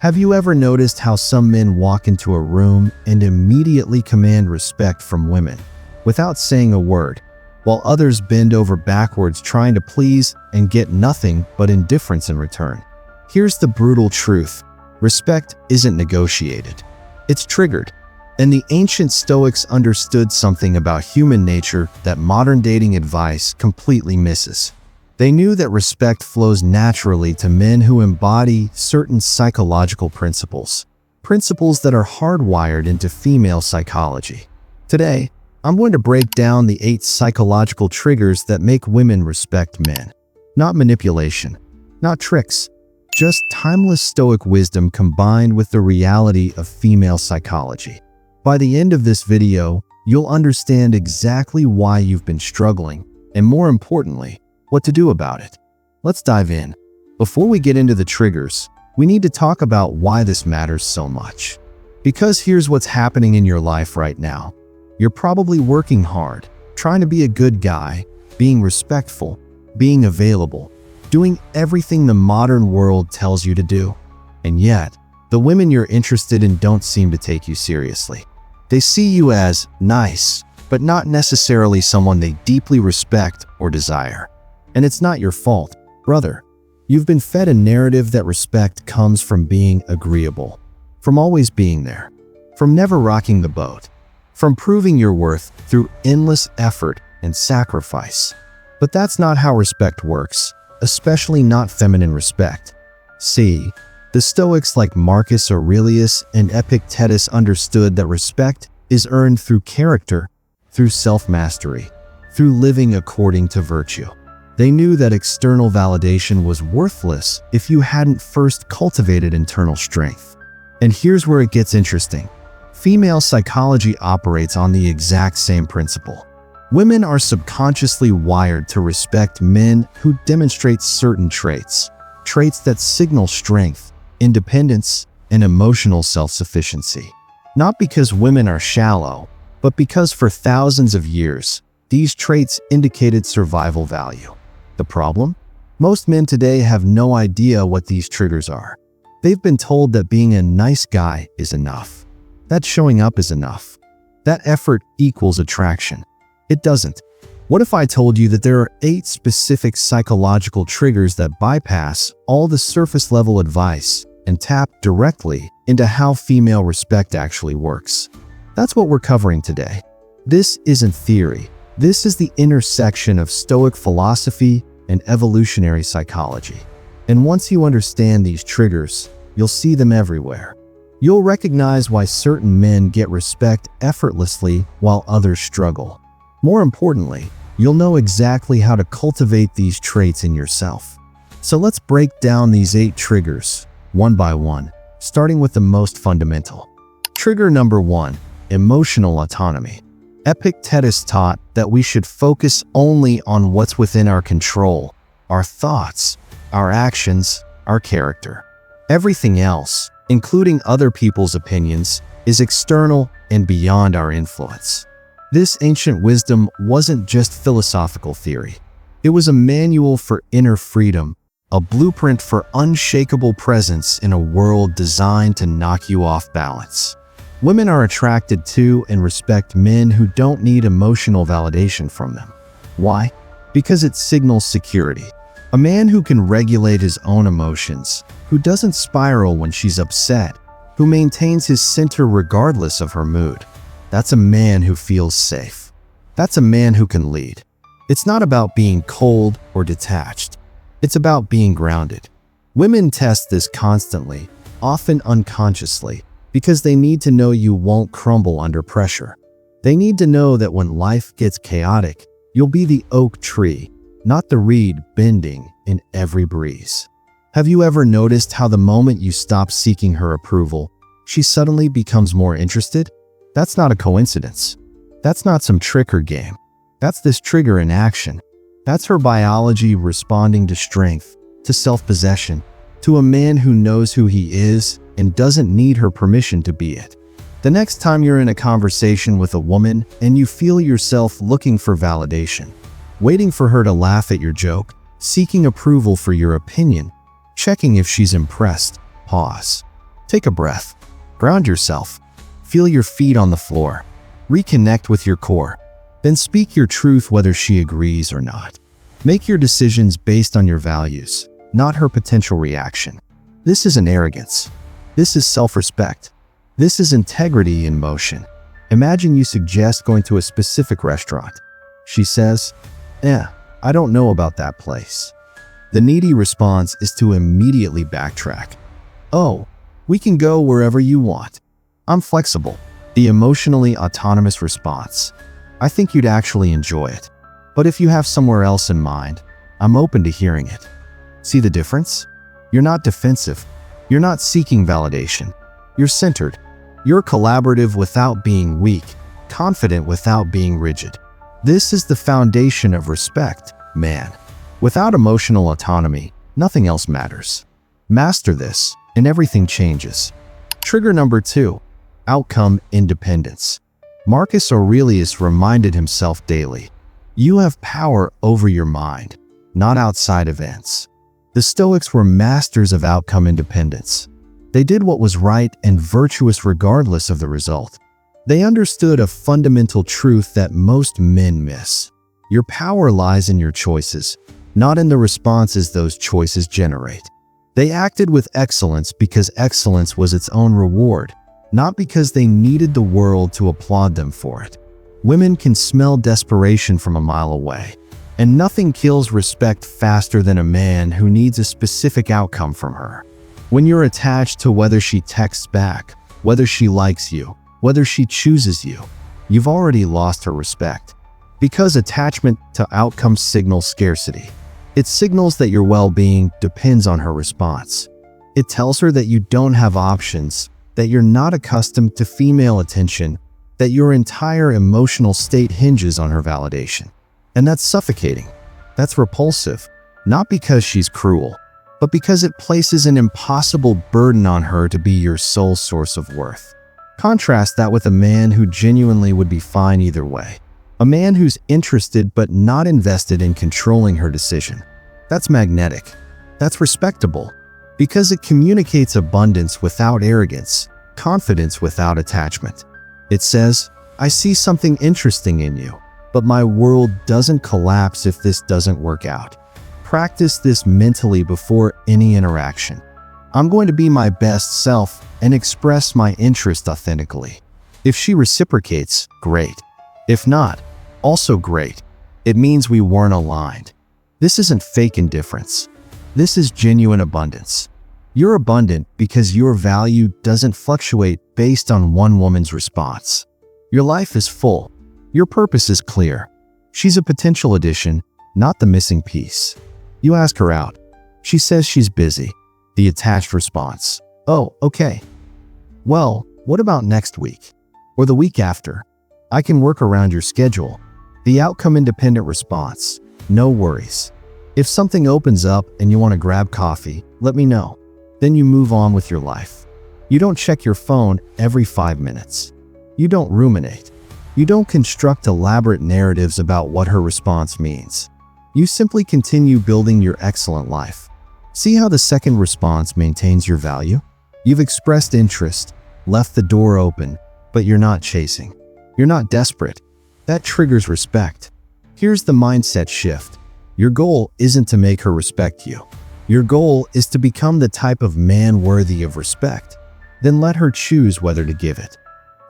Have you ever noticed how some men walk into a room and immediately command respect from women without saying a word, while others bend over backwards trying to please and get nothing but indifference in return? Here's the brutal truth. Respect isn't negotiated. It's triggered. And the ancient Stoics understood something about human nature that modern dating advice completely misses. They knew that respect flows naturally to men who embody certain psychological principles that are hardwired into female psychology. Today, I'm going to break down the 8 psychological triggers that make women respect men. Not manipulation, not tricks, just timeless Stoic wisdom combined with the reality of female psychology. By the end of this video, you'll understand exactly why you've been struggling, and more importantly, what to do about it. Let's dive in. Before we get into the triggers, we need to talk about why this matters so much. Because here's what's happening in your life right now. You're probably working hard, trying to be a good guy, being respectful, being available, doing everything the modern world tells you to do. And yet, the women you're interested in don't seem to take you seriously. They see you as nice, but not necessarily someone they deeply respect or desire. And it's not your fault, brother. You've been fed a narrative that respect comes from being agreeable, from always being there, from never rocking the boat, from proving your worth through endless effort and sacrifice. But that's not how respect works, especially not feminine respect. See, the Stoics like Marcus Aurelius and Epictetus understood that respect is earned through character, through self-mastery, through living according to virtue. They knew that external validation was worthless if you hadn't first cultivated internal strength. And here's where it gets interesting. Female psychology operates on the exact same principle. Women are subconsciously wired to respect men who demonstrate certain traits that signal strength, independence, and emotional self-sufficiency. Not because women are shallow, but because for thousands of years, these traits indicated survival value. The problem? Most men today have no idea what these triggers are. They've been told that being a nice guy is enough, that showing up is enough, that effort equals attraction. It doesn't. What if I told you that there are 8 specific psychological triggers that bypass all the surface-level advice and tap directly into how female respect actually works? That's what we're covering today. This isn't theory. This is the intersection of Stoic philosophy and evolutionary psychology. And once you understand these triggers, you'll see them everywhere. You'll recognize why certain men get respect effortlessly while others struggle. More importantly, you'll know exactly how to cultivate these traits in yourself. So let's break down these 8 triggers, one by one, starting with the most fundamental. Trigger number 1, emotional autonomy. Epictetus taught that we should focus only on what's within our control, our thoughts, our actions, our character. Everything else, including other people's opinions, is external and beyond our influence. This ancient wisdom wasn't just philosophical theory. It was a manual for inner freedom, a blueprint for unshakable presence in a world designed to knock you off balance. Women are attracted to and respect men who don't need emotional validation from them. Why? Because it signals security. A man who can regulate his own emotions, who doesn't spiral when she's upset, who maintains his center regardless of her mood. That's a man who feels safe. That's a man who can lead. It's not about being cold or detached. It's about being grounded. Women test this constantly, often unconsciously, because they need to know you won't crumble under pressure. They need to know that when life gets chaotic, you'll be the oak tree, not the reed bending in every breeze. Have you ever noticed how the moment you stop seeking her approval, she suddenly becomes more interested? That's not a coincidence. That's not some trick or game. That's this trigger in action. That's her biology responding to strength, to self-possession, to a man who knows who he is and doesn't need her permission to be it. The next time you're in a conversation with a woman and you feel yourself looking for validation, waiting for her to laugh at your joke, seeking approval for your opinion, checking if she's impressed, pause. Take a breath. Ground yourself. Feel your feet on the floor. Reconnect with your core. Then speak your truth whether she agrees or not. Make your decisions based on your values, not her potential reaction. This isn't arrogance. This is self-respect. This is integrity in motion. Imagine you suggest going to a specific restaurant. She says, I don't know about that place. The needy response is to immediately backtrack. Oh, we can go wherever you want. I'm flexible. The emotionally autonomous response. I think you'd actually enjoy it. But if you have somewhere else in mind, I'm open to hearing it. See the difference? You're not defensive. You're not seeking validation. You're centered. You're collaborative without being weak, confident without being rigid. This is the foundation of respect, man. Without emotional autonomy, nothing else matters. Master this, and everything changes. Trigger number 2, outcome independence. Marcus Aurelius reminded himself daily, you have power over your mind, not outside events. The Stoics were masters of outcome independence. They did what was right and virtuous regardless of the result. They understood a fundamental truth that most men miss. Your power lies in your choices, not in the responses those choices generate. They acted with excellence because excellence was its own reward, not because they needed the world to applaud them for it. Women can smell desperation from a mile away, and nothing kills respect faster than a man who needs a specific outcome from her. When you're attached to whether she texts back, whether she likes you, whether she chooses you, you've already lost her respect. Because attachment to outcomes signals scarcity. It signals that your well-being depends on her response. It tells her that you don't have options, that you're not accustomed to female attention, that your entire emotional state hinges on her validation. And that's suffocating. That's repulsive, not because she's cruel, but because it places an impossible burden on her to be your sole source of worth. Contrast that with a man who genuinely would be fine either way. A man who's interested but not invested in controlling her decision. That's magnetic. That's respectable. Because it communicates abundance without arrogance, confidence without attachment. It says, I see something interesting in you, but my world doesn't collapse if this doesn't work out. Practice this mentally before any interaction. I'm going to be my best self and express my interest authentically. If she reciprocates, great. If not, also great. It means we weren't aligned. This isn't fake indifference. This is genuine abundance. You're abundant because your value doesn't fluctuate based on one woman's response. Your life is full. Your purpose is clear. She's a potential addition, not the missing piece. You ask her out. She says she's busy. The attached response. Oh, okay. Well, what about next week? Or the week after? I can work around your schedule. The outcome-independent response. No worries. If something opens up and you want to grab coffee, let me know. Then you move on with your life. You don't check your phone every 5 minutes. You don't ruminate. You don't construct elaborate narratives about what her response means. You simply continue building your excellent life. See how the second response maintains your value? You've expressed interest, left the door open, but you're not chasing. You're not desperate. That triggers respect. Here's the mindset shift. Your goal isn't to make her respect you. Your goal is to become the type of man worthy of respect. Then let her choose whether to give it.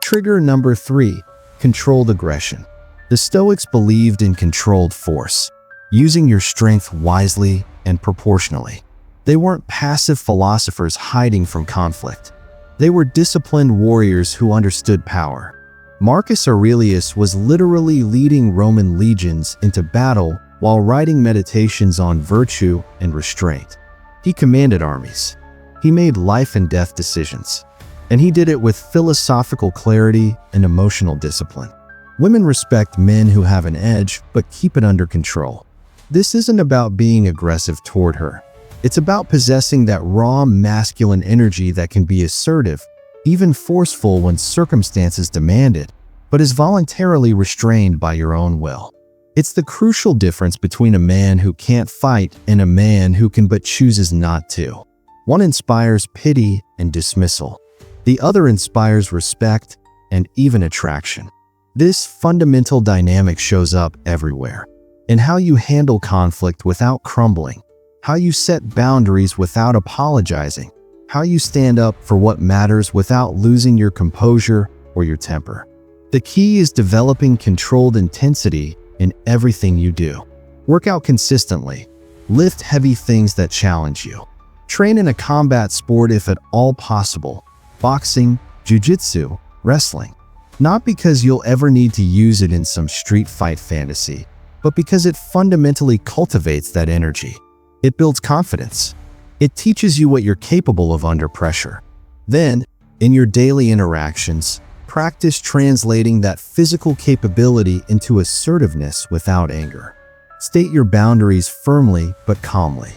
Trigger number 3, controlled aggression. The Stoics believed in controlled force, using your strength wisely and proportionally. They weren't passive philosophers hiding from conflict. They were disciplined warriors who understood power. Marcus Aurelius was literally leading Roman legions into battle while writing meditations on virtue and restraint. He commanded armies. He made life and death decisions. And he did it with philosophical clarity and emotional discipline. Women respect men who have an edge but keep it under control. This isn't about being aggressive toward her. It's about possessing that raw masculine energy that can be assertive, even forceful when circumstances demand it, but is voluntarily restrained by your own will. It's the crucial difference between a man who can't fight and a man who can but chooses not to. One inspires pity and dismissal. The other inspires respect and even attraction. This fundamental dynamic shows up everywhere. In how you handle conflict without crumbling, how you set boundaries without apologizing, how you stand up for what matters without losing your composure or your temper. The key is developing controlled intensity in everything you do. Work out consistently. Lift heavy things that challenge you. Train in a combat sport if at all possible. Boxing, jiu-jitsu, wrestling. Not because you'll ever need to use it in some street fight fantasy, but because it fundamentally cultivates that energy. It builds confidence. It teaches you what you're capable of under pressure. Then, in your daily interactions, practice translating that physical capability into assertiveness without anger. State your boundaries firmly but calmly.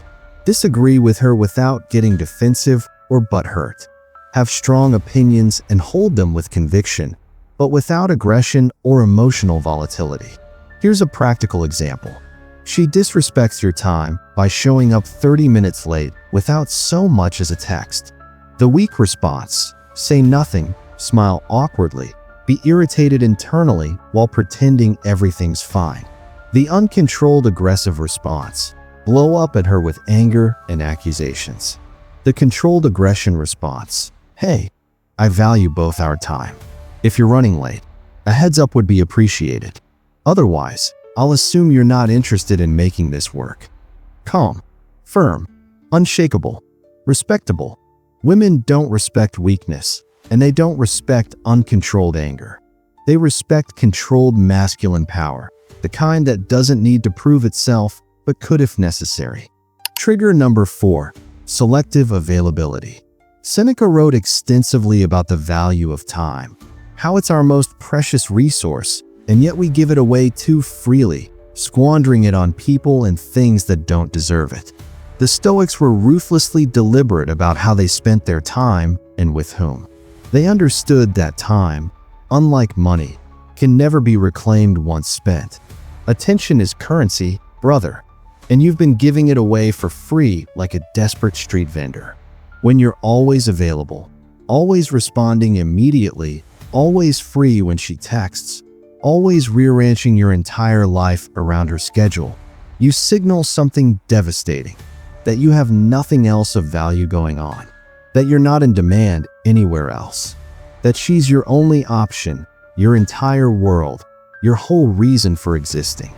Disagree with her without getting defensive or butthurt. Have strong opinions and hold them with conviction, but without aggression or emotional volatility. Here's a practical example. She disrespects your time by showing up 30 minutes late without so much as a text. The weak response: say nothing, smile awkwardly, be irritated internally while pretending everything's fine. The uncontrolled aggressive response: blow up at her with anger and accusations. The controlled aggression response: hey, I value both our time. If you're running late, a heads up would be appreciated. Otherwise, I'll assume you're not interested in making this work. Calm, firm, unshakable, respectable. Women don't respect weakness, and they don't respect uncontrolled anger. They respect controlled masculine power, the kind that doesn't need to prove itself, but could if necessary. Trigger number 4, selective availability. Seneca wrote extensively about the value of time, how it's our most precious resource, and yet we give it away too freely, squandering it on people and things that don't deserve it. The Stoics were ruthlessly deliberate about how they spent their time and with whom. They understood that time, unlike money, can never be reclaimed once spent. Attention is currency, brother, and you've been giving it away for free like a desperate street vendor. When you're always available, always responding immediately, always free when she texts, always rearranging your entire life around her schedule, you signal something devastating: that you have nothing else of value going on, that you're not in demand anywhere else, that she's your only option, your entire world, your whole reason for existing.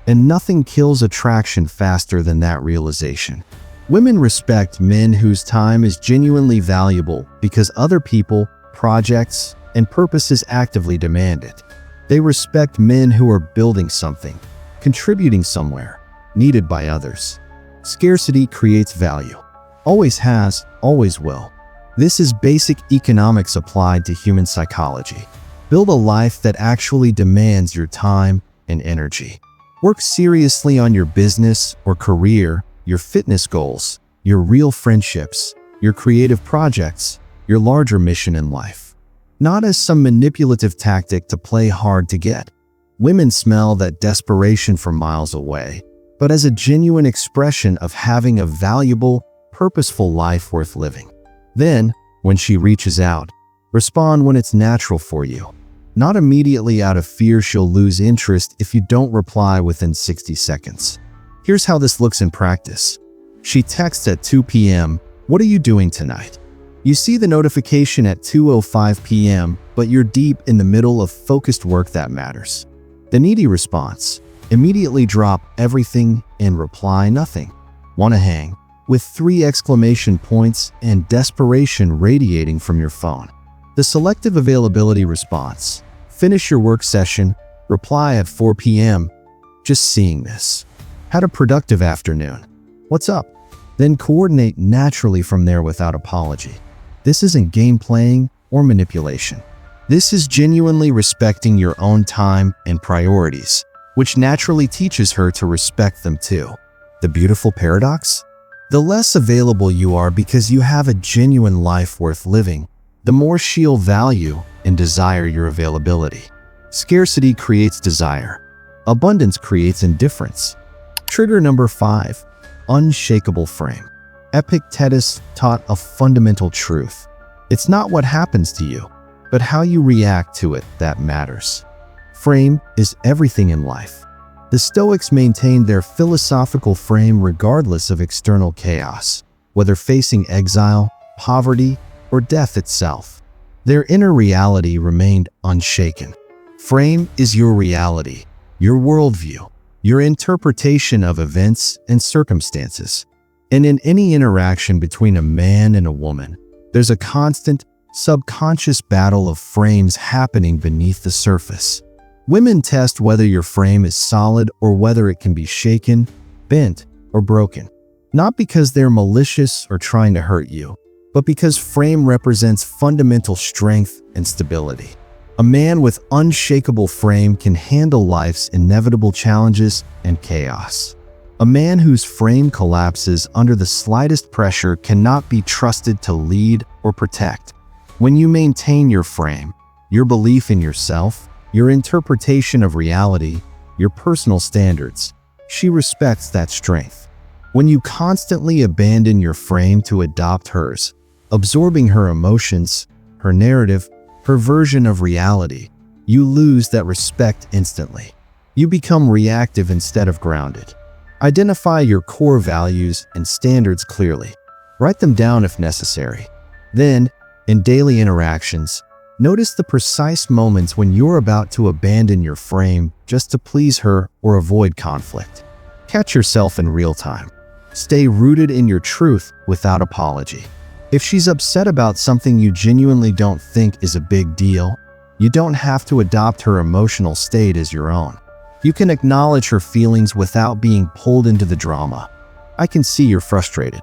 And nothing kills attraction faster than that realization. Women respect men whose time is genuinely valuable because other people, projects, and purposes actively demand it. They respect men who are building something, contributing somewhere, needed by others. Scarcity creates value. Always has, always will. This is basic economics applied to human psychology. Build a life that actually demands your time and energy. Work seriously on your business or career, your fitness goals, your real friendships, your creative projects, your larger mission in life. Not as some manipulative tactic to play hard to get. Women smell that desperation from miles away, but as a genuine expression of having a valuable, purposeful life worth living. Then, when she reaches out, respond when it's natural for you. Not immediately out of fear she'll lose interest if you don't reply within 60 seconds. Here's how this looks in practice. She texts at 2 p.m., "What are you doing tonight?" You see the notification at 2:05 p.m., but you're deep in the middle of focused work that matters. The needy response: immediately drop everything and reply nothing. Wanna hang? With 3 exclamation points and desperation radiating from your phone. The selective availability response: finish your work session, reply at 4 p.m. Just seeing this. Had a productive afternoon. What's up? Then coordinate naturally from there without apology. This isn't game playing or manipulation. This is genuinely respecting your own time and priorities, which naturally teaches her to respect them too. The beautiful paradox? The less available you are because you have a genuine life worth living, the more she'll value and desire your availability. Scarcity creates desire. Abundance creates indifference. Trigger number 5, unshakable frame. Epictetus taught a fundamental truth. It's not what happens to you, but how you react to it that matters. Frame is everything in life. The Stoics maintained their philosophical frame regardless of external chaos, whether facing exile, poverty, or death itself. Their inner reality remained unshaken. Frame is your reality, your worldview, your interpretation of events and circumstances. And in any interaction between a man and a woman, there's a constant, subconscious battle of frames happening beneath the surface. Women test whether your frame is solid or whether it can be shaken, bent, or broken. Not because they're malicious or trying to hurt you, but because frame represents fundamental strength and stability. A man with unshakable frame can handle life's inevitable challenges and chaos. A man whose frame collapses under the slightest pressure cannot be trusted to lead or protect. When you maintain your frame, your belief in yourself, your interpretation of reality, your personal standards, she respects that strength. When you constantly abandon your frame to adopt hers, absorbing her emotions, her narrative, her version of reality, you lose that respect instantly. You become reactive instead of grounded. Identify your core values and standards clearly. Write them down if necessary. Then, in daily interactions, notice the precise moments when you're about to abandon your frame just to please her or avoid conflict. Catch yourself in real time. Stay rooted in your truth without apology. If she's upset about something you genuinely don't think is a big deal, you don't have to adopt her emotional state as your own. You can acknowledge her feelings without being pulled into the drama. I can see you're frustrated.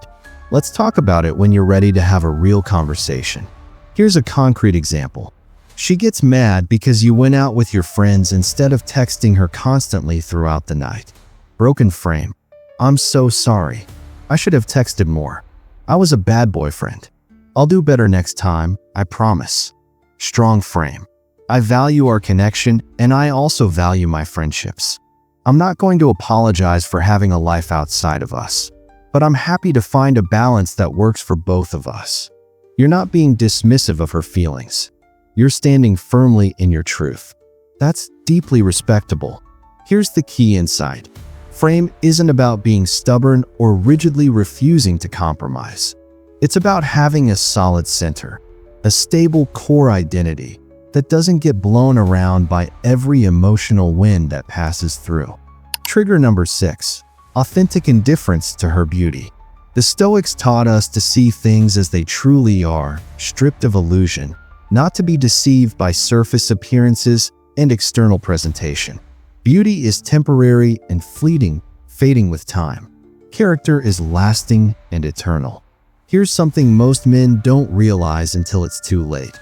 Let's talk about it when you're ready to have a real conversation. Here's a concrete example. She gets mad because you went out with your friends instead of texting her constantly throughout the night. Broken frame. I'm so sorry. I should have texted more. I was a bad boyfriend. I'll do better next time, I promise. Strong frame. I value our connection, and I also value my friendships. I'm not going to apologize for having a life outside of us, but I'm happy to find a balance that works for both of us. You're not being dismissive of her feelings. You're standing firmly in your truth. That's deeply respectable. Here's the key insight. Frame isn't about being stubborn or rigidly refusing to compromise. It's about having a solid center, a stable core identity that doesn't get blown around by every emotional wind that passes through. Trigger number 6. Authentic indifference to her beauty. The Stoics taught us to see things as they truly are, stripped of illusion, not to be deceived by surface appearances and external presentation. Beauty is temporary and fleeting, fading with time. Character is lasting and eternal. Here's something most men don't realize until it's too late.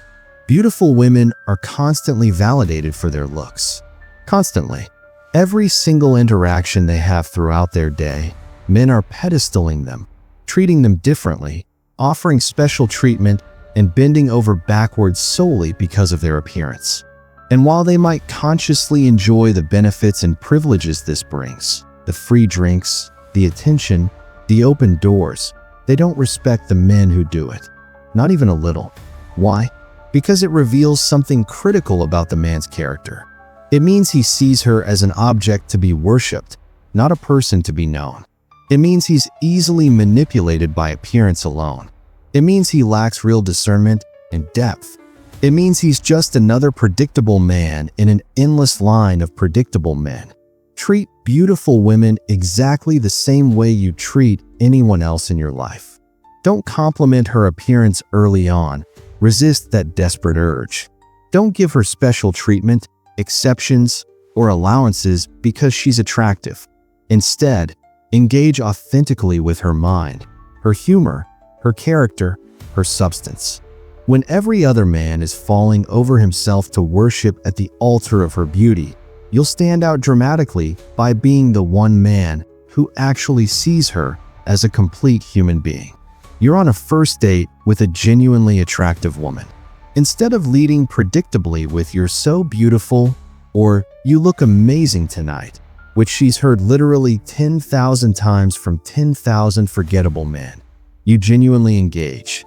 Beautiful women are constantly validated for their looks. Constantly. Every single interaction they have throughout their day, men are pedestaling them, treating them differently, offering special treatment, and bending over backwards solely because of their appearance. And while they might consciously enjoy the benefits and privileges this brings, the free drinks, the attention, the open doors, they don't respect the men who do it. Not even a little. Why? Because it reveals something critical about the man's character. It means he sees her as an object to be worshipped, not a person to be known. It means he's easily manipulated by appearance alone. It means he lacks real discernment and depth. It means he's just another predictable man in an endless line of predictable men. Treat beautiful women exactly the same way you treat anyone else in your life. Don't compliment her appearance early on. Resist that desperate urge. Don't give her special treatment, exceptions, or allowances because she's attractive. Instead, engage authentically with her mind, her humor, her character, her substance. When every other man is falling over himself to worship at the altar of her beauty, you'll stand out dramatically by being the one man who actually sees her as a complete human being. You're on a first date with a genuinely attractive woman. Instead of leading predictably with "you're so beautiful" or "you look amazing tonight," which she's heard literally 10,000 times from 10,000 forgettable men, you genuinely engage.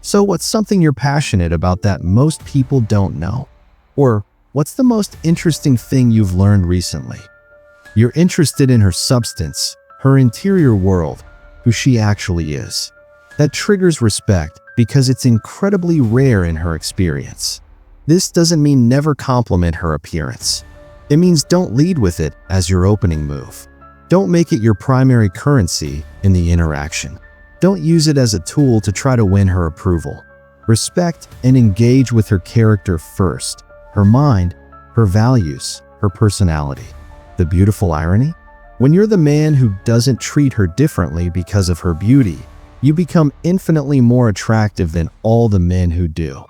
So what's something you're passionate about that most people don't know? Or what's the most interesting thing you've learned recently? You're interested in her substance, her interior world, who she actually is. That triggers respect because it's incredibly rare in her experience. This doesn't mean never compliment her appearance. It means don't lead with it as your opening move. Don't make it your primary currency in the interaction. Don't use it as a tool to try to win her approval. Respect and engage with her character first, her mind, her values, her personality. The beautiful irony? When you're the man who doesn't treat her differently because of her beauty, you become infinitely more attractive than all the men who do.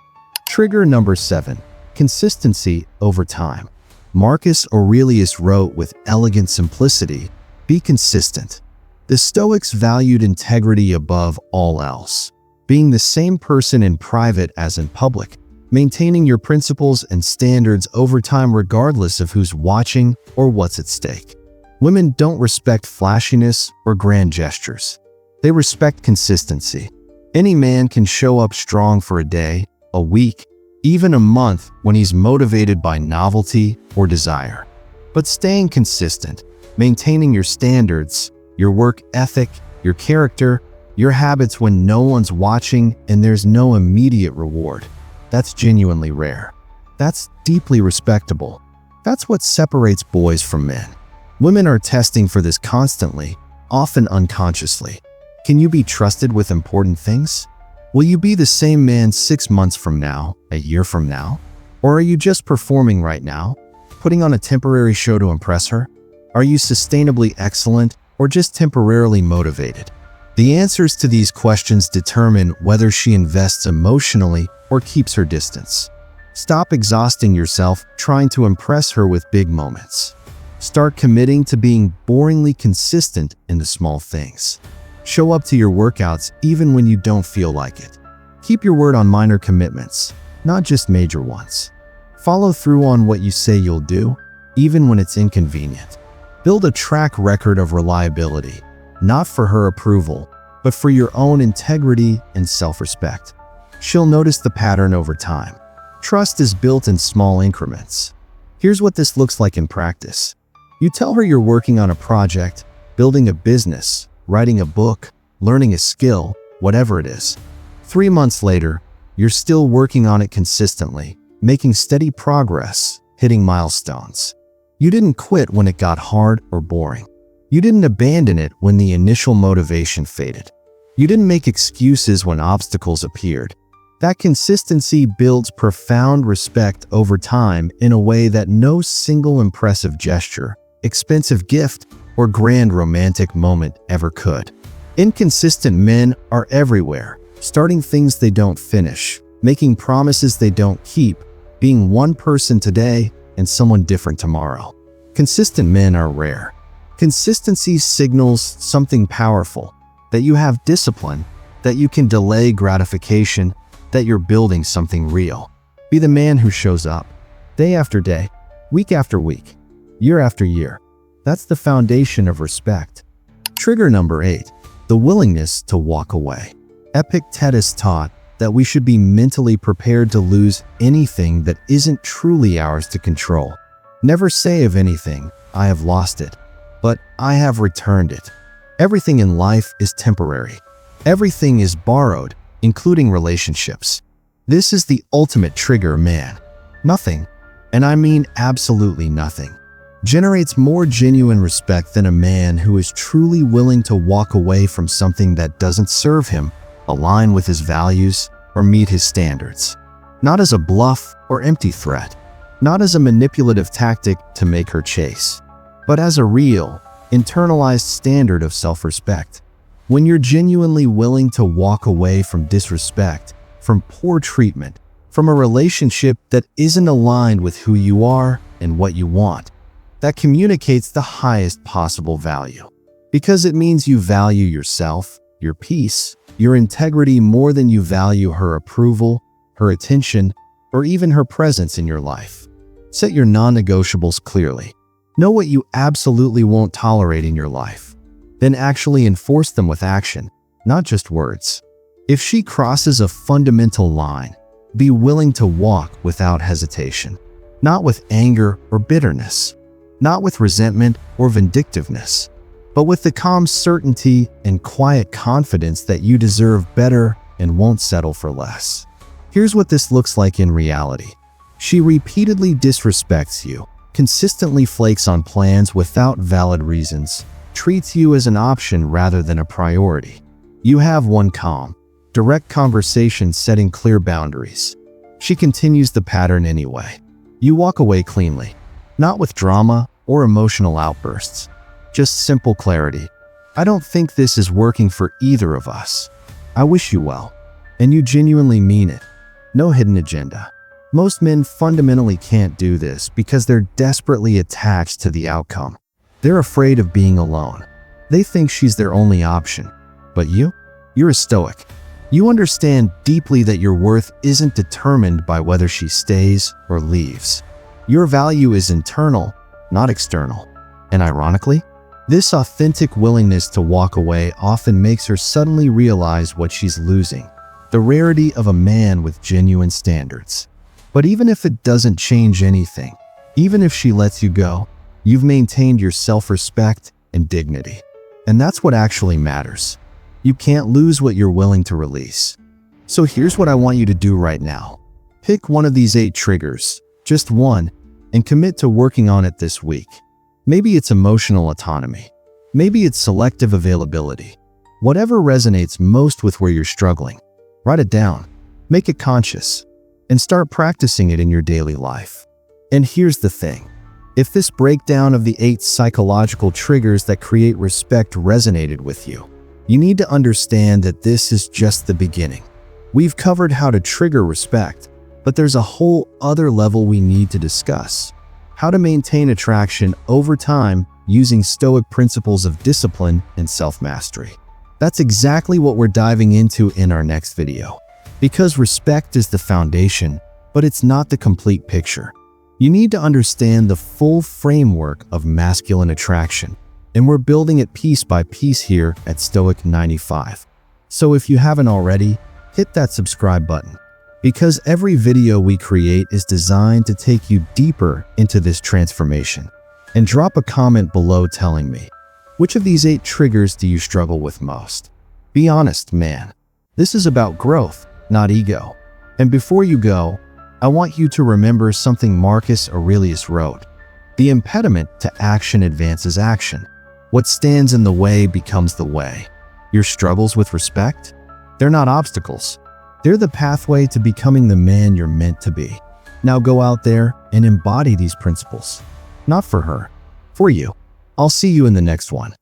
Trigger number 7. Consistency over time. Marcus Aurelius wrote with elegant simplicity, "Be consistent." The Stoics valued integrity above all else. Being the same person in private as in public, maintaining your principles and standards over time regardless of who's watching or what's at stake. Women don't respect flashiness or grand gestures. They respect consistency. Any man can show up strong for a day, a week, even a month when he's motivated by novelty or desire. But staying consistent, maintaining your standards, your work ethic, your character, your habits when no one's watching and there's no immediate reward, that's genuinely rare. That's deeply respectable. That's what separates boys from men. Women are testing for this constantly, often unconsciously. Can you be trusted with important things? Will you be the same man 6 months from now, a year from now? Or are you just performing right now, putting on a temporary show to impress her? Are you sustainably excellent or just temporarily motivated? The answers to these questions determine whether she invests emotionally or keeps her distance. Stop exhausting yourself trying to impress her with big moments. Start committing to being boringly consistent in the small things. Show up to your workouts even when you don't feel like it. Keep your word on minor commitments, not just major ones. Follow through on what you say you'll do, even when it's inconvenient. Build a track record of reliability, not for her approval, but for your own integrity and self-respect. She'll notice the pattern over time. Trust is built in small increments. Here's what this looks like in practice. You tell her you're working on a project, building a business, writing a book, learning a skill, whatever it is. 3 months later, you're still working on it consistently, making steady progress, hitting milestones. You didn't quit when it got hard or boring. You didn't abandon it when the initial motivation faded. You didn't make excuses when obstacles appeared. That consistency builds profound respect over time in a way that no single impressive gesture, expensive gift, or grand romantic moment ever could. Inconsistent men are everywhere, starting things they don't finish, making promises they don't keep, being one person today and someone different tomorrow. Consistent men are rare. Consistency signals something powerful, that you have discipline, that you can delay gratification, that you're building something real. Be the man who shows up, day after day, week after week, year after year. That's the foundation of respect. Trigger number 8, the willingness to walk away. Epictetus taught that we should be mentally prepared to lose anything that isn't truly ours to control. Never say of anything, "I have lost it," but "I have returned it." Everything in life is temporary. Everything is borrowed, including relationships. This is the ultimate trigger, man. Nothing, and I mean absolutely nothing, generates more genuine respect than a man who is truly willing to walk away from something that doesn't serve him, align with his values, or meet his standards. Not as a bluff or empty threat, not as a manipulative tactic to make her chase, but as a real, internalized standard of self-respect. When you're genuinely willing to walk away from disrespect, from poor treatment, from a relationship that isn't aligned with who you are and what you want, that communicates the highest possible value. Because it means you value yourself, your peace, your integrity more than you value her approval, her attention, or even her presence in your life. Set your non-negotiables clearly. Know what you absolutely won't tolerate in your life. Then actually enforce them with action, not just words. If she crosses a fundamental line, be willing to walk without hesitation, not with anger or bitterness, not with resentment or vindictiveness, but with the calm certainty and quiet confidence that you deserve better and won't settle for less. Here's what this looks like in reality. She repeatedly disrespects you, consistently flakes on plans without valid reasons, treats you as an option rather than a priority. You have one calm, direct conversation setting clear boundaries. She continues the pattern anyway. You walk away cleanly, not with drama or emotional outbursts, just simple clarity. I don't think this is working for either of us. I wish you well. And you genuinely mean it. No hidden agenda. Most men fundamentally can't do this because they're desperately attached to the outcome. They're afraid of being alone. They think she's their only option. But you're a Stoic. You understand deeply that your worth isn't determined by whether she stays or leaves. Your value is internal, not external. And ironically, this authentic willingness to walk away often makes her suddenly realize what she's losing: the rarity of a man with genuine standards. But even if it doesn't change anything, even if she lets you go, you've maintained your self-respect and dignity. And that's what actually matters. You can't lose what you're willing to release. So here's what I want you to do right now. Pick one of these 8 triggers, just one, and commit to working on it this week. Maybe it's emotional autonomy. Maybe it's selective availability. Whatever resonates most with where you're struggling, write it down, make it conscious, and start practicing it in your daily life. And here's the thing. If this breakdown of the 8 psychological triggers that create respect resonated with you, you need to understand that this is just the beginning. We've covered how to trigger respect, but there's a whole other level we need to discuss: how to maintain attraction over time using Stoic principles of discipline and self-mastery. That's exactly what we're diving into in our next video. Because respect is the foundation, but it's not the complete picture. You need to understand the full framework of masculine attraction, and we're building it piece by piece here at Stoic 95. So if you haven't already, hit that subscribe button, because every video we create is designed to take you deeper into this transformation. And drop a comment below telling me, which of these 8 triggers do you struggle with most? Be honest, man. This is about growth, not ego. And before you go, I want you to remember something Marcus Aurelius wrote: the impediment to action advances action. What stands in the way becomes the way. Your struggles with respect? They're not obstacles. They're the pathway to becoming the man you're meant to be. Now go out there and embody these principles. Not for her, for you. I'll see you in the next one.